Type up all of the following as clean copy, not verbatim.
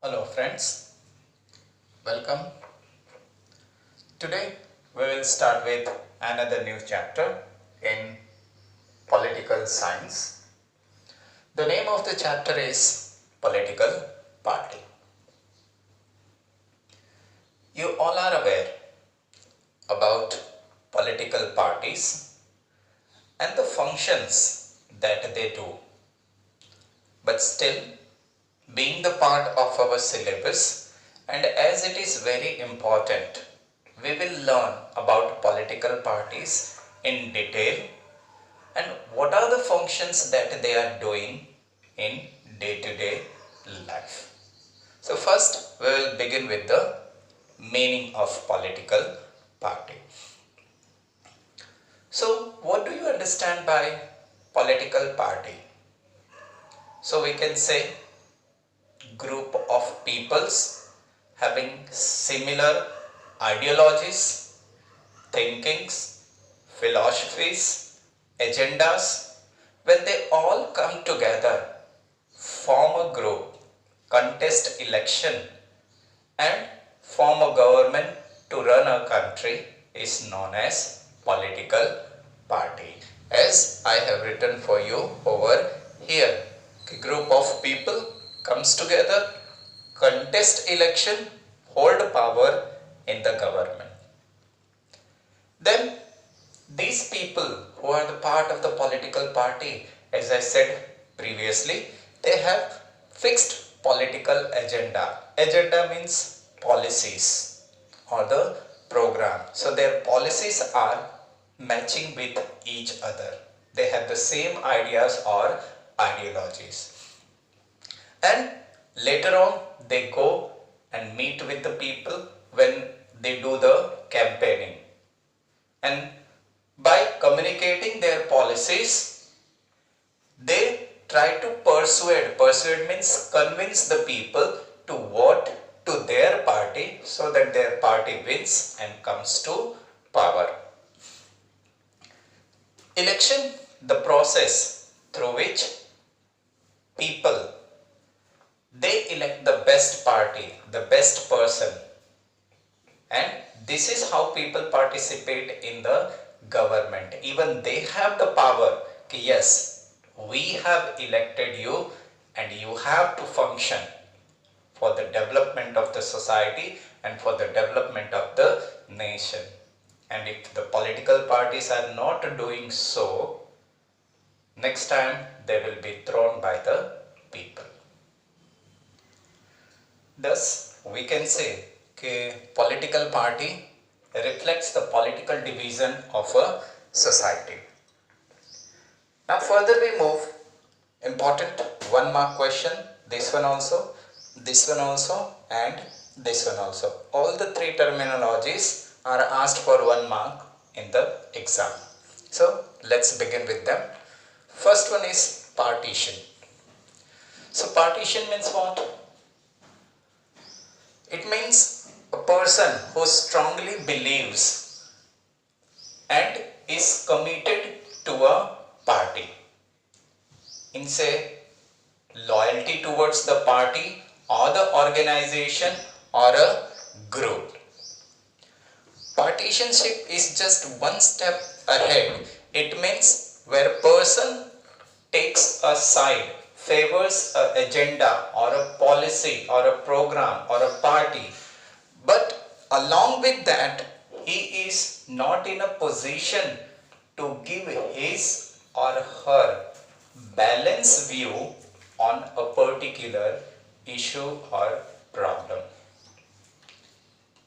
Hello friends, welcome. Today we will start with another new chapter in political science. The name of the chapter is Political Party. You all are aware about political parties and the functions that they do. But still, being the part of our syllabus and as it is very important, we will learn about political parties in detail and what are the functions that they are doing in day-to-day life. So first we will begin with the meaning of political party. So what do you understand by political party? So we can say group of peoples having similar ideologies, thinkings, philosophies, agendas. When they all come together, form a group, contest election and form a government to run a country is known as political party. As I have written for you over here, a group of people comes together, contest election, hold power in the government. Then these people who are the part of the political party, as I said previously, they have fixed political agenda. Agenda means policies or the program. So their policies are matching with each other. They have the same ideas or ideologies. And later on they go and meet with the people when they do the campaigning. And by communicating their policies, they try to persuade means convince the people to vote to their party so that their party wins and comes to power. Election, the process through which people, they elect the best party, the best person, and this is how people participate in the government. Even they have the power. Yes, we have elected you and you have to function for the development of the society and for the development of the nation. And if the political parties are not doing so, next time they will be thrown by the people. Thus, we can say that political party reflects the political division of a society. Now further we move, important 1 mark question, this one also, and this one also. All the three terminologies are asked for 1 mark in the exam. So let's begin with them. First one is partition. So partition means what? It means a person who strongly believes and is committed to a party in say loyalty towards the party or the organization or a group. Partisanship is just one step ahead. It means where a person takes a side, favors an agenda or a policy or a program or a party, but along with that he is not in a position to give his or her balanced view on a particular issue or problem.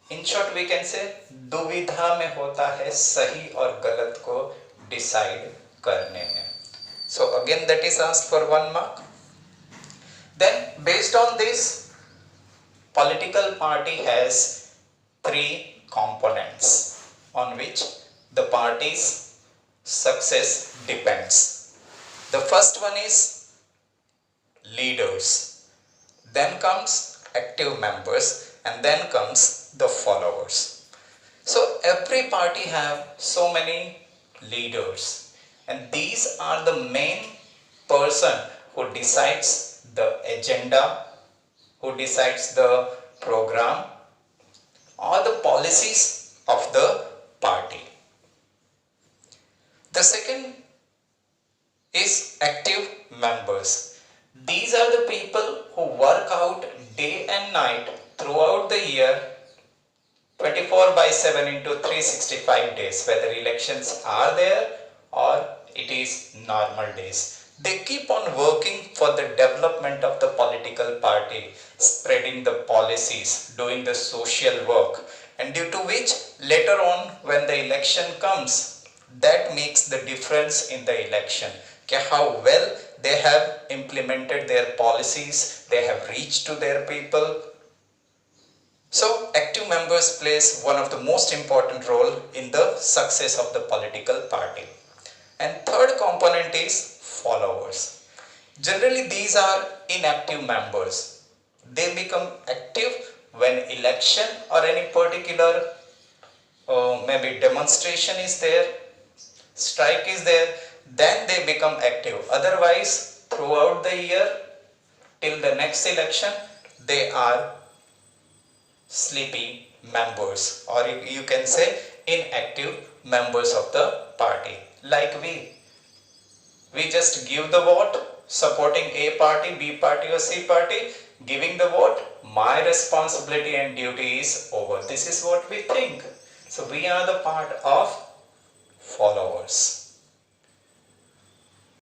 In short we can say दुविधा में होता है सही और गलत को decide करने में. So again that is asked for 1 mark. Then based on this, political party has 3 components on which the party's success depends. The first one is leaders, then comes active members, and then comes the followers. So every party have so many leaders, and these are the main person who decides the agenda, who decides the program or the policies of the party. The second is active members. These are the people who work out day and night throughout the year 24/7 into 365 days, whether elections are there or it is normal days. They keep on working for the development of the political party, spreading the policies, doing the social work, and due to which later on when the election comes, that makes the difference in the election. How well they have implemented their policies, they have reached to their people. So active members plays one of the most important role in the success of the political party. And third component is followers. Generally these are inactive members. They become active when election or any particular maybe demonstration is there, strike is there, then they become active. Otherwise throughout the year till the next election they are sleepy members, or you can say inactive members of the party. Like we just give the vote supporting A party, B party or C party, giving the vote, my responsibility and duty is over. This is what we think. So we are the part of followers.